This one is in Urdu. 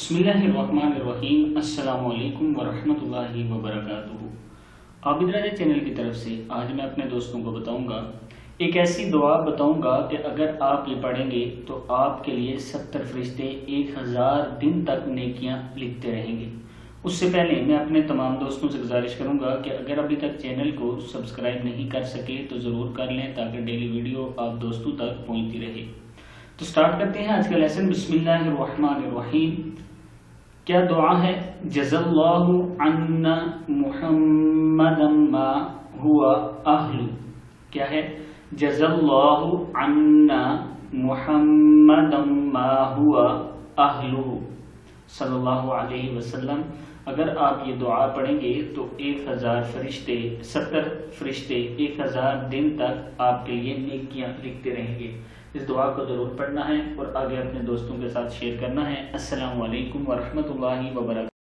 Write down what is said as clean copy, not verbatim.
بسم اللہ الرحمن الرحیم۔ السلام علیکم ورحمۃ اللہ وبرکاتہ۔ عابد راجہ چینل کی طرف سے آج میں اپنے دوستوں کو بتاؤں گا، ایک ایسی دعا بتاؤں گا کہ اگر آپ یہ پڑھیں گے تو آپ کے لیے 70 فرشتے 1000 دن تک نیکیاں لکھتے رہیں گے۔ اس سے پہلے میں اپنے تمام دوستوں سے گزارش کروں گا کہ اگر ابھی تک چینل کو سبسکرائب نہیں کر سکے تو ضرور کر لیں تاکہ ڈیلی ویڈیو آپ دوستوں تک پہنچتی رہے۔ تو سٹارٹ کرتے ہیں آج کا لیسن۔ بسم اللہ الرحمن الرحیم۔ کیا دعا ہے؟ جزا اللہ عنا محمدا ما ہوا اہل۔ کیا ہے؟ جزا اللہ عنا محمدا ما ہوا اہل صلی اللہ علیہ وسلم۔ اگر آپ یہ دعا پڑھیں گے تو 1000 فرشتے 70 فرشتے 1000 دن تک آپ کے لیے نیکیاں لکھتے رہیں گے۔ اس دعا کو ضرور پڑھنا ہے اور آگے اپنے دوستوں کے ساتھ شیئر کرنا ہے۔ السلام علیکم ورحمۃ اللہ وبرکاتہ۔